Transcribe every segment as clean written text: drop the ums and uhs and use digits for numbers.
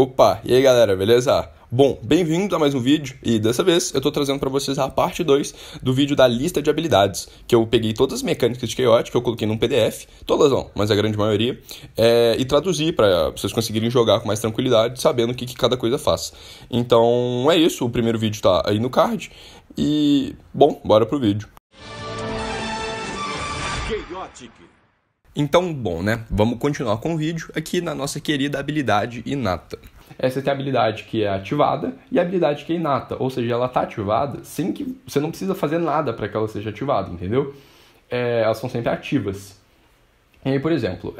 Opa, e aí galera, beleza? Bom, bem-vindo a mais um vídeo e dessa vez eu tô trazendo pra vocês a parte 2 do vídeo da lista de habilidades, que eu peguei todas as mecânicas de Chaotic, que eu coloquei num PDF, todas não, mas a grande maioria, e traduzi pra vocês conseguirem jogar com mais tranquilidade, sabendo o que cada coisa faz. Então é isso, o primeiro vídeo tá aí no card e, bom, bora pro vídeo. Chaotic. Então, bom, né? Vamos continuar com o vídeo aqui na nossa querida habilidade inata. Essa é a habilidade que é ativada e a habilidade que é inata, ou seja, ela está ativada sem que você não precisa fazer nada para que ela seja ativada, entendeu? Elas são sempre ativas. E aí, por exemplo,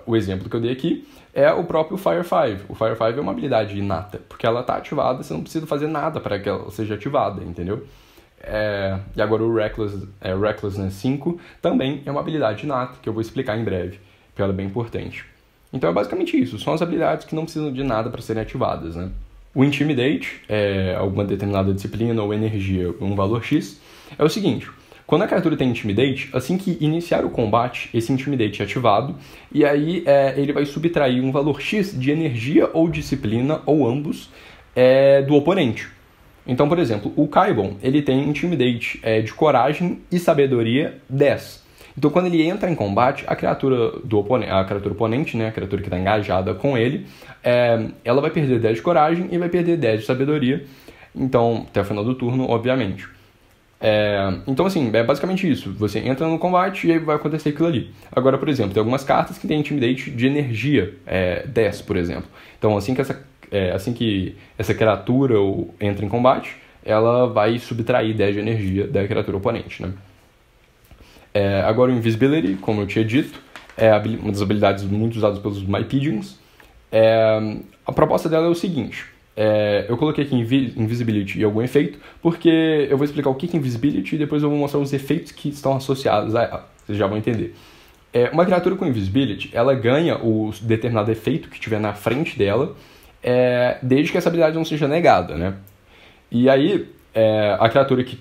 o exemplo que eu dei aqui é o próprio Fire 5. O Fire 5 é uma habilidade inata, porque ela está ativada, você não precisa fazer nada para que ela seja ativada, entendeu? E agora o Recklessness 5 também é uma habilidade inata, que eu vou explicar em breve, porque ela é bem importante. Então é basicamente isso, são as habilidades que não precisam de nada para serem ativadas, né? O Intimidate, alguma determinada disciplina ou energia, um valor X, é o seguinte: quando a criatura tem Intimidate, assim que iniciar o combate, esse Intimidate é ativado, e aí ele vai subtrair um valor X de energia ou disciplina, ou ambos, do oponente. Então, por exemplo, o Kaibon, ele tem Intimidate de coragem e sabedoria 10. Então, quando ele entra em combate, a criatura oponente, né, a criatura que está engajada com ele, ela vai perder 10 de coragem e vai perder 10 de sabedoria. Então, até o final do turno, obviamente. Então, assim, é basicamente isso. Você entra no combate e aí vai acontecer aquilo ali. Agora, por exemplo, tem algumas cartas que têm Intimidate de energia 10, por exemplo. Então, assim que essa criatura entra em combate, ela vai subtrair 10 de energia da criatura oponente, né? Agora o Invisibility, como eu tinha dito, é uma das habilidades muito usadas pelos Mypigeons. A proposta dela é o seguinte: eu coloquei aqui Invisibility e algum efeito, porque eu vou explicar o que é Invisibility e depois eu vou mostrar os efeitos que estão associados a ela. Vocês já vão entender. Uma criatura com Invisibility, ela ganha o determinado efeito que tiver na frente dela, desde que essa habilidade não seja negada, né? E aí, a criatura que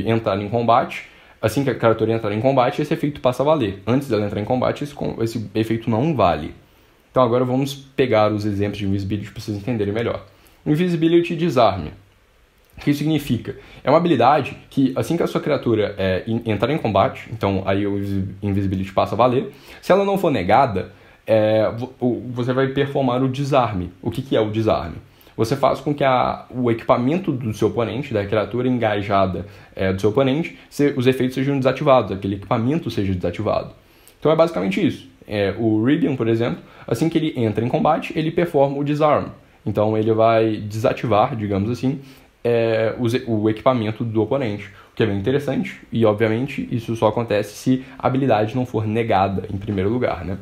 entrar em combate, assim que a criatura entrar em combate, esse efeito passa a valer. Antes dela entrar em combate, esse efeito não vale. Então agora vamos pegar os exemplos de Invisibility para vocês entenderem melhor. Invisibility Disarm. O que isso significa? É uma habilidade que, assim que a sua criatura entrar em combate, então aí o Invisibility passa a valer, se ela não for negada, você vai performar o desarme. O que é o desarme? Você faz com que o equipamento do seu oponente, da criatura engajada do seu oponente, os efeitos sejam desativados, aquele equipamento seja desativado. Então é basicamente isso. O Ribian, por exemplo, assim que ele entra em combate, ele performa o desarme. Então ele vai desativar, digamos assim, o equipamento do oponente, o que é bem interessante, e obviamente isso só acontece se a habilidade não for negada em primeiro lugar, né?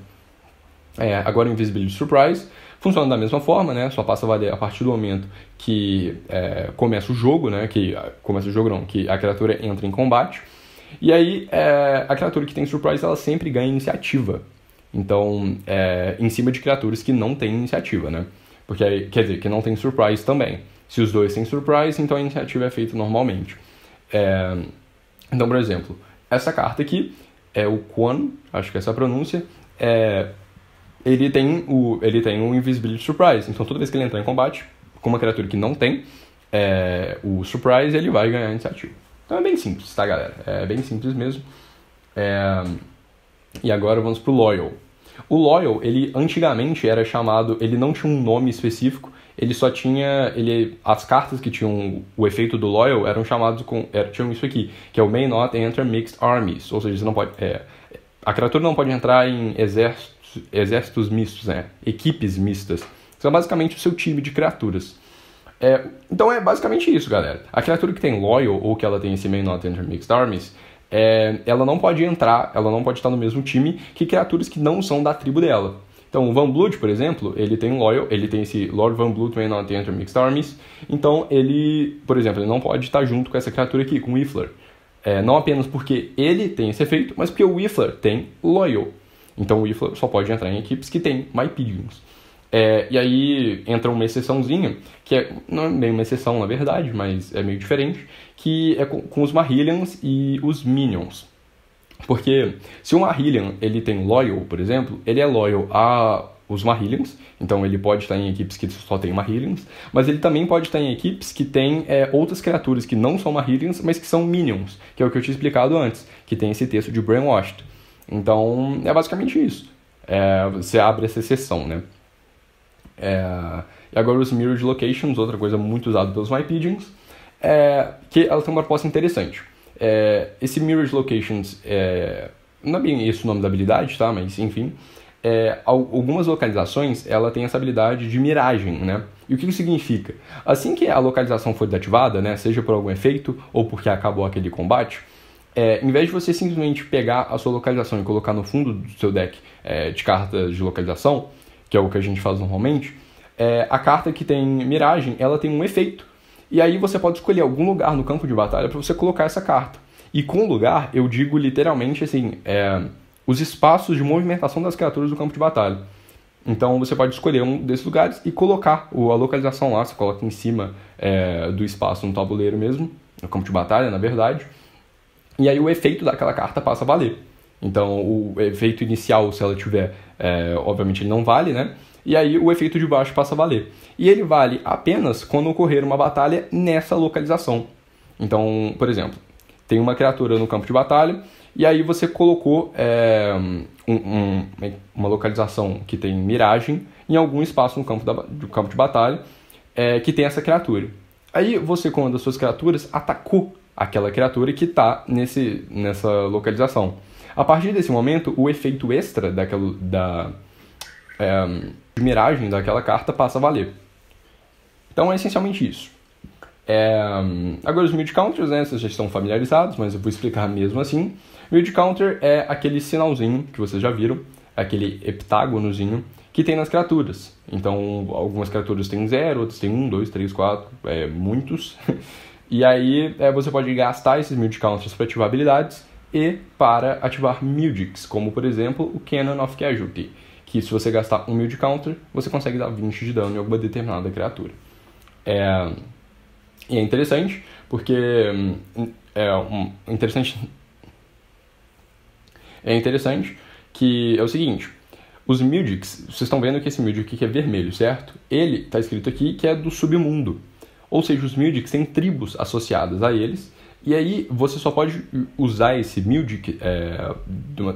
Agora o Invisibility Surprise funciona da mesma forma, né? Só passa a valer a partir do momento que começa o jogo, né? Que a criatura entra em combate. E aí a criatura que tem Surprise, ela sempre ganha iniciativa. Então, em cima de criaturas que não têm iniciativa, né? Porque, quer dizer, que não tem Surprise também. Se os dois têm Surprise, então a iniciativa é feita normalmente. Então, por exemplo, essa carta aqui é o Quan, acho que é essa a pronúncia, ele tem o Invisibility Surprise. Então, toda vez que ele entrar em combate com uma criatura que não tem o Surprise, ele vai ganhar a iniciativa. Então é bem simples, tá, galera? É bem simples mesmo. E agora vamos pro Loyal. O Loyal, ele antigamente era chamado... Ele não tinha um nome específico, ele só tinha... as cartas que tinham o efeito do Loyal eram chamados tinham isso aqui, que é o May Not Enter Mixed Armies. Ou seja, você não pode... a criatura não pode entrar em exércitos mistos, né? Equipes mistas. São basicamente o seu time de criaturas. Então é basicamente isso, galera. A criatura que tem Loyal, ou que ela tem esse May Not Enter Mixed Armies, ela não pode estar no mesmo time que criaturas que não são da tribo dela. Então o Van Blood, por exemplo, ele tem Loyal, ele tem esse Lord Van Blood May Not Enter Mixed Armies. Então ele, por exemplo, ele não pode estar junto com essa criatura aqui, com o Whiffler. Não apenas porque ele tem esse efeito, mas porque o Whiffler tem Loyal. Então o Whiffler só pode entrar em equipes que tem Mypigeons. E aí entra uma exceçãozinha, que não é bem uma exceção na verdade, mas é meio diferente, que é com os Marillions e os Minions. Porque se um Marillion ele tem Loyal, por exemplo, ele é loyal os Marillions, então ele pode estar em equipes que só tem Marillions, mas ele também pode estar em equipes que tem outras criaturas que não são Marillions, mas que são Minions, que é o que eu tinha explicado antes, que tem esse texto de Brainwashed. Então, é basicamente isso. Você abre essa exceção, né? E agora os Mirrored Locations, outra coisa muito usada pelos MyPigeons, que ela tem uma proposta interessante. Esse Mirrored Locations, não é bem esse o nome da habilidade, tá? Mas, enfim, algumas localizações, ela tem essa habilidade de miragem, né? E o que isso significa? Assim que a localização for desativada, né, seja por algum efeito ou porque acabou aquele combate, em vez de você simplesmente pegar a sua localização e colocar no fundo do seu deck de cartas de localização, que é o que a gente faz normalmente, a carta que tem miragem, ela tem um efeito. E aí você pode escolher algum lugar no campo de batalha para você colocar essa carta. E com lugar, eu digo literalmente assim, os espaços de movimentação das criaturas do campo de batalha. Então você pode escolher um desses lugares e colocar a localização lá, você coloca em cima do espaço no tabuleiro mesmo, no campo de batalha, na verdade. E aí o efeito daquela carta passa a valer. Então o efeito inicial, se ela tiver, obviamente ele não vale, né? E aí o efeito de baixo passa a valer. E ele vale apenas quando ocorrer uma batalha nessa localização. Então, por exemplo, tem uma criatura no campo de batalha, e aí você colocou uma localização que tem miragem em algum espaço no campo de batalha que tem essa criatura. Aí você, com uma das suas criaturas, atacou aquela criatura que está nessa localização. A partir desse momento, o efeito extra da miragem daquela carta passa a valer. Então é essencialmente isso. Agora os Mild Counters, né, vocês já estão familiarizados, mas eu vou explicar mesmo assim. Mild Counter é aquele sinalzinho que vocês já viram, aquele heptágonozinho que tem nas criaturas. Então algumas criaturas têm 0, outras têm 1, 2, 3, 4, muitos. E aí você pode gastar esses Mild Counters para ativar habilidades e para ativar Mildics, como por exemplo o Cannon of Casualty, que se você gastar um Mild Counter, você consegue dar 20 de dano em alguma determinada criatura. E é interessante, porque é interessante que é o seguinte, os Mildics, vocês estão vendo que esse Mildic aqui é vermelho, certo? Ele está escrito aqui que é do submundo, ou seja, os Mildics têm tribos associadas a eles, e aí você só pode usar esse Mildic,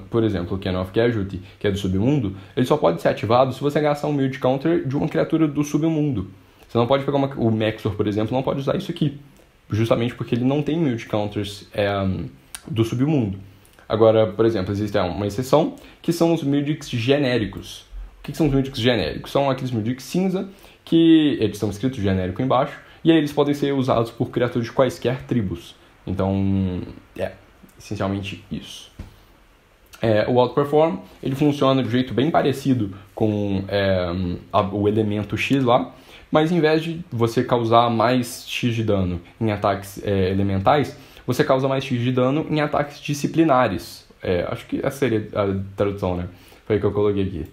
por exemplo, o Cannon of Casualty, que é do submundo, ele só pode ser ativado se você gastar um Mild Counter de uma criatura do submundo. Você não pode pegar o Mexor, por exemplo, não pode usar isso aqui, justamente porque ele não tem Mild Counters do submundo. Agora, por exemplo, existe uma exceção, que são os Mildics genéricos. O que são os Mildics genéricos? São aqueles Mildics cinza, que eles estão escritos genérico embaixo, e aí eles podem ser usados por criaturas de quaisquer tribos. Então, essencialmente isso. O Outperform, ele funciona de um jeito bem parecido com o elemento X lá, mas em vez de você causar mais X de dano em ataques elementais, você causa mais X de dano em ataques disciplinares. Acho que essa seria a tradução, né? Foi o que eu coloquei aqui.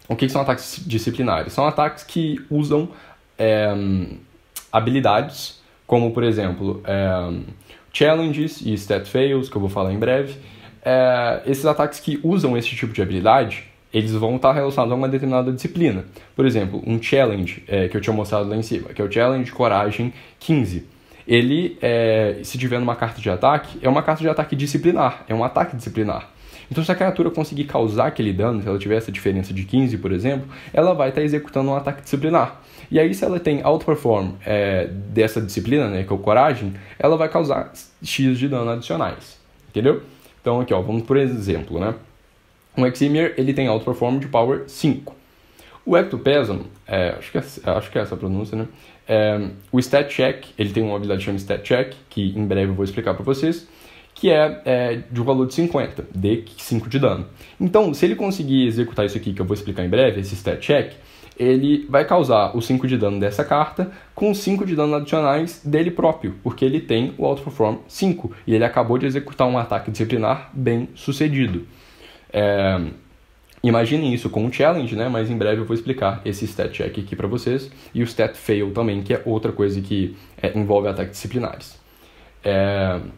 O que são ataques disciplinares? São ataques que usam habilidades, como por exemplo, challenges e stat fails, que eu vou falar em breve. Esses ataques que usam esse tipo de habilidade, eles vão estar relacionados a uma determinada disciplina. Por exemplo, um challenge que eu tinha mostrado lá em cima, que é o challenge coragem 15. Ele, se tiver numa carta de ataque, é uma carta de ataque disciplinar, é um ataque disciplinar. Então, se a criatura conseguir causar aquele dano, se ela tiver essa diferença de 15, por exemplo, ela vai estar executando um ataque disciplinar. E aí, se ela tem Outperform dessa disciplina, né, que é o coragem, ela vai causar X de dano adicionais. Entendeu? Então, aqui, vamos por exemplo, né? Um Eximir, ele tem Outperform de Power 5. O Ectoplasm, acho que é essa a pronúncia, né? O Stat Check, ele tem uma habilidade chamada Stat Check, que em breve eu vou explicar para vocês, que é de um valor de 50, de 5 de dano. Então, se ele conseguir executar isso aqui, que eu vou explicar em breve, esse Stat Check, ele vai causar os 5 de dano dessa carta com 5 de dano adicionais dele próprio, porque ele tem o Outperform 5, e ele acabou de executar um ataque disciplinar bem sucedido. Imaginem isso com um challenge, né? Mas em breve eu vou explicar esse stat check aqui para vocês, e o stat fail também, que é outra coisa que envolve ataques disciplinares.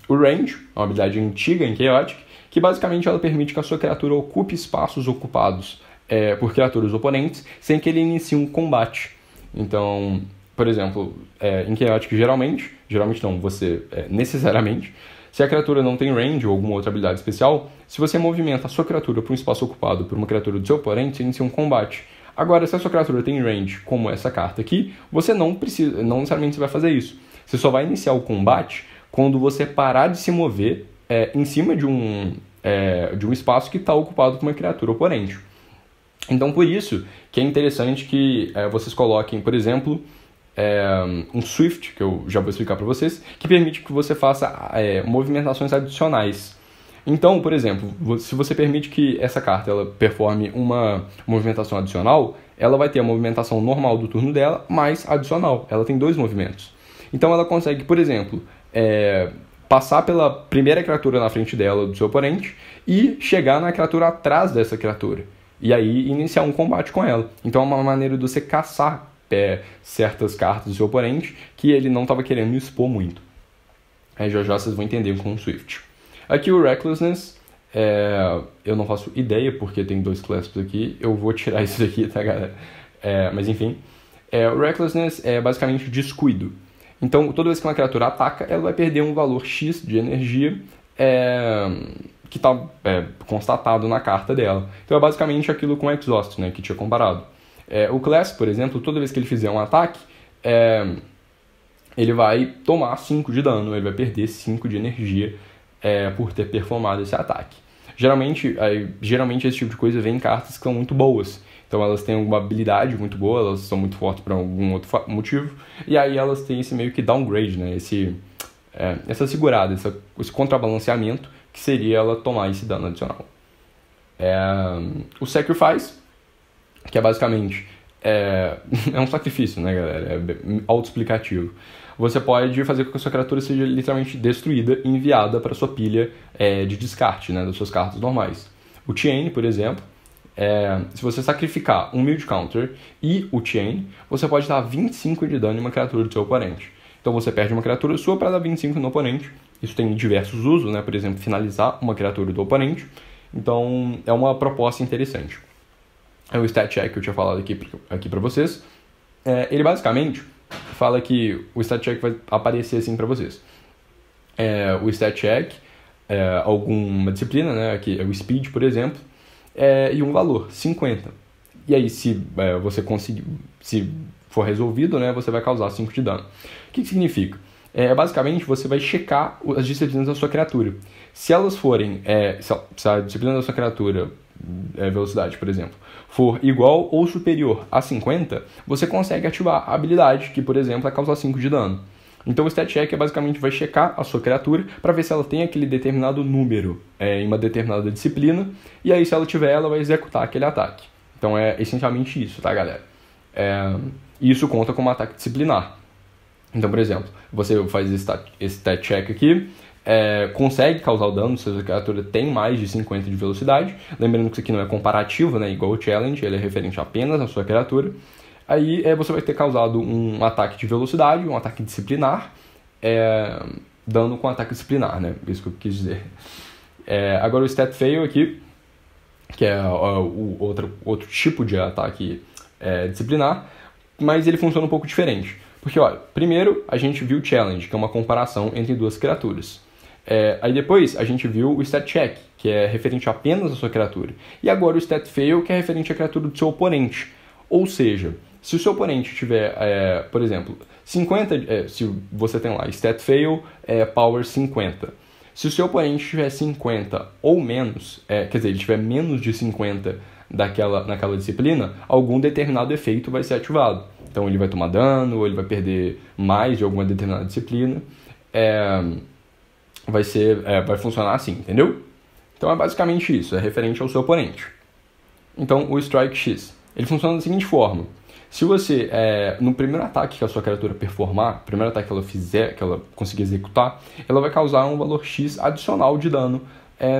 O range, é uma habilidade antiga em Chaotic, que basicamente ela permite que a sua criatura ocupe espaços ocupados por criaturas oponentes sem que ele inicie um combate. Então, por exemplo, em Chaotic geralmente não, necessariamente, se a criatura não tem range ou alguma outra habilidade especial, se você movimenta a sua criatura para um espaço ocupado por uma criatura do seu oponente, você inicia um combate. Agora, se a sua criatura tem range, como essa carta aqui, você não necessariamente vai fazer isso. Você só vai iniciar o combate quando você parar de se mover em cima de um espaço que está ocupado por uma criatura oponente. Então, por isso que é interessante que vocês coloquem, por exemplo, um Swift, que eu já vou explicar para vocês, que permite que você faça movimentações adicionais. Então, por exemplo, se você permite que essa carta ela performe uma movimentação adicional, ela vai ter a movimentação normal do turno dela, mais adicional. Ela tem 2 movimentos. Então, ela consegue, por exemplo, passar pela primeira criatura na frente dela, do seu oponente, e chegar na criatura atrás dessa criatura. E aí, iniciar um combate com ela. Então, é uma maneira de você caçar certas cartas do seu oponente que ele não estava querendo expor muito. Aí já vocês vão entender com o Swift. Aqui o Recklessness, eu não faço ideia porque tem 2 clasps aqui. Eu vou tirar isso daqui, tá, galera? Mas enfim, o Recklessness é basicamente descuido. Então, toda vez que uma criatura ataca, ela vai perder um valor X de energia que está constatado na carta dela. Então, é basicamente aquilo com Exhaust, né, que tinha comparado. O Class, por exemplo, toda vez que ele fizer um ataque, ele vai tomar 5 de dano, ele vai perder 5 de energia por ter performado esse ataque. Geralmente esse tipo de coisa vem em cartas que são muito boas. Então elas têm alguma habilidade muito boa, elas são muito fortes por algum outro motivo, e aí elas têm esse meio que downgrade, né? Essa segurada, esse contrabalanceamento, que seria ela tomar esse dano adicional. O Sacrifice, que é basicamente um sacrifício, né, galera? É autoexplicativo. Você pode fazer com que a sua criatura seja literalmente destruída e enviada para a sua pilha de descarte, né, das suas cartas normais. O Chain, por exemplo, se você sacrificar um Mild Counter e o Chain, você pode dar 25 de dano em uma criatura do seu oponente. Então você perde uma criatura sua para dar 25 no oponente. Isso tem diversos usos, né? Por exemplo, finalizar uma criatura do oponente. Então é uma proposta interessante. O Stat Check que eu tinha falado aqui para vocês, ele basicamente fala que o Stat Check vai aparecer assim para vocês. O Stat Check, alguma disciplina, né? Aqui é o Speed, por exemplo, e um valor, 50. E aí, se você conseguir, se for resolvido, né, você vai causar 5 de dano. O que significa? Basicamente, você vai checar as disciplinas da sua criatura. Se elas forem, se a disciplina da sua criatura, velocidade, por exemplo, for igual ou superior a 50, você consegue ativar a habilidade, que, por exemplo, é causar 5 de dano. Então o Stat Check basicamente vai checar a sua criatura para ver se ela tem aquele determinado número em uma determinada disciplina, e aí se ela tiver, ela vai executar aquele ataque. Então é essencialmente isso, tá, galera? Isso conta como ataque disciplinar. Então, por exemplo, você faz esse Stat Check aqui, consegue causar o dano se a criatura tem mais de 50 de velocidade. Lembrando que isso aqui não é comparativo, né, igual o Challenge, ele é referente apenas à sua criatura. Aí você vai ter causado um ataque de velocidade, um ataque disciplinar, dano com ataque disciplinar, né? Isso que eu quis dizer. Agora o Stat Fail aqui, que é o outro tipo de ataque disciplinar, mas ele funciona um pouco diferente. Porque, olha, primeiro a gente viu o Challenge, que é uma comparação entre duas criaturas. Aí depois a gente viu o Stat Check, que é referente apenas à sua criatura. E agora o Stat Fail, que é referente à criatura do seu oponente. Ou seja, se o seu oponente tiver, por exemplo, 50, se você tem lá Stat Fail, Power 50. Se o seu oponente tiver 50 ou menos, quer dizer, ele tiver menos de 50 naquela disciplina, algum determinado efeito vai ser ativado. Então ele vai tomar dano, ou ele vai perder mais de alguma determinada disciplina. Vai funcionar assim, entendeu? Então é basicamente isso, é referente ao seu oponente. Então o Strike X, ele funciona da seguinte forma. Se você, no primeiro ataque que a sua criatura performar, o primeiro ataque que ela fizer, que ela conseguir executar, ela vai causar um valor X adicional de dano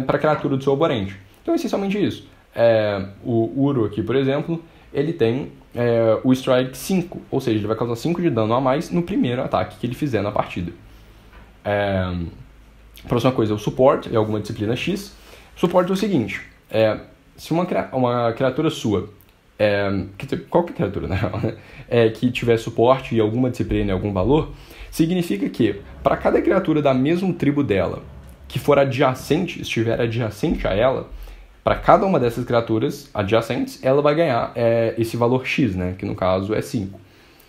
para a criatura do seu oponente. Então é essencialmente isso. O Uro aqui, por exemplo, ele tem o Strike 5, ou seja, ele vai causar 5 de dano a mais no primeiro ataque que ele fizer na partida. Próxima coisa é o Support, é alguma disciplina X. Suporte é o seguinte, se uma criatura sua, qualquer criatura, né? Que tiver suporte em alguma disciplina, em algum valor, significa que, para cada criatura da mesma tribo dela, que for adjacente, estiver adjacente a ela, para cada uma dessas criaturas adjacentes, ela vai ganhar esse valor X, né? Que no caso é 5.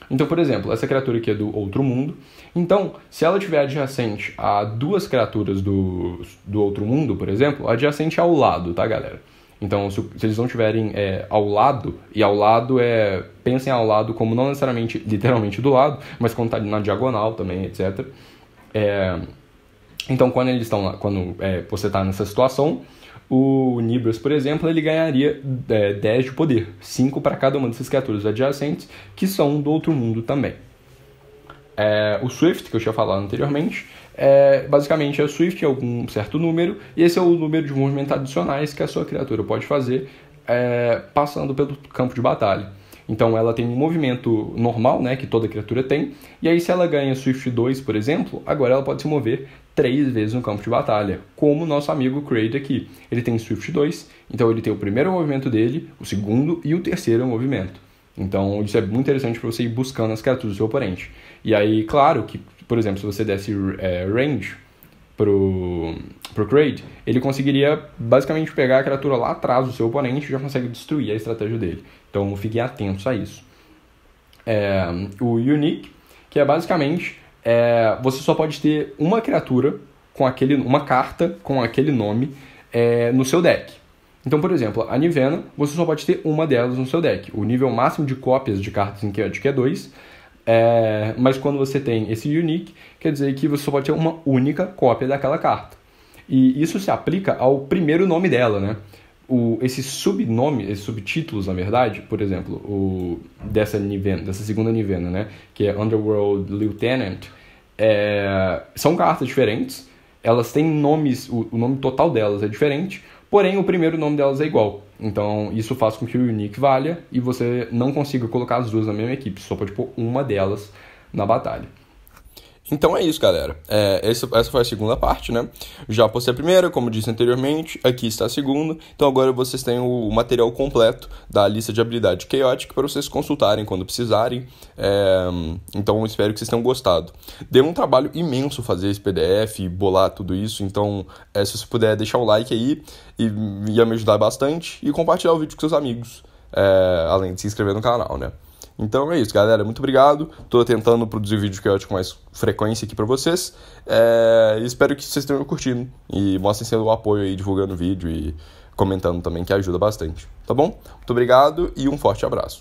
Então, por exemplo, essa criatura aqui é do outro mundo. Então, se ela estiver adjacente a duas criaturas do outro mundo, por exemplo, adjacente ao lado, tá, galera? Então, se eles não estiverem ao lado, e ao lado pensem ao lado como não necessariamente, literalmente do lado, mas quando está na diagonal também, etc. Então, quando você está nessa situação, o Nibras, por exemplo, ele ganharia 10 de poder, 5 para cada uma dessas criaturas adjacentes, que são do outro mundo também. O Swift, que eu tinha falado anteriormente, basicamente o Swift é algum certo número, e esse é o número de movimentos adicionais que a sua criatura pode fazer passando pelo campo de batalha. Então ela tem um movimento normal, né, que toda criatura tem, e aí se ela ganha Swift 2, por exemplo, agora ela pode se mover 3 vezes no campo de batalha, como o nosso amigo Kraid aqui. Ele tem Swift 2, então ele tem o primeiro movimento dele, o segundo e o terceiro movimento. Então isso é muito interessante para você ir buscando as criaturas do seu oponente. E aí, claro que, por exemplo, se você desse range pro Kraid, ele conseguiria basicamente pegar a criatura lá atrás do seu oponente e já consegue destruir a estratégia dele. Então fiquem atentos a isso. O Unique, que é basicamente você só pode ter uma criatura uma carta com aquele nome no seu deck. Então, por exemplo, a Nivena, você só pode ter uma delas no seu deck. O nível máximo de cópias de cartas em Chaotic é 2, mas quando você tem esse Unique, quer dizer que você só pode ter uma única cópia daquela carta. E isso se aplica ao primeiro nome dela, né? Esses subtítulos, na verdade, por exemplo, dessa segunda Nivena, né? Que é Underworld Lieutenant, são cartas diferentes, elas têm nomes, o nome total delas é diferente, porém o primeiro nome delas é igual. Então isso faz com que o Unique valha e você não consiga colocar as duas na mesma equipe, só pode pôr uma delas na batalha. Então é isso, galera. Essa foi a segunda parte, né? Já postei a primeira, como disse anteriormente, aqui está a segunda. Então agora vocês têm o material completo da lista de habilidade Chaotic para vocês consultarem quando precisarem. Então espero que vocês tenham gostado. Deu um trabalho imenso fazer esse PDF, bolar tudo isso. Então se você puder deixar o like aí, ia me ajudar bastante. E compartilhar o vídeo com seus amigos, além de se inscrever no canal, né? Então é isso, galera. Muito obrigado. Tô tentando produzir vídeo Chaotic com mais frequência aqui pra vocês. Espero que vocês tenham curtindo. E mostrem seu apoio aí, divulgando o vídeo e comentando também, que ajuda bastante. Tá bom? Muito obrigado e um forte abraço.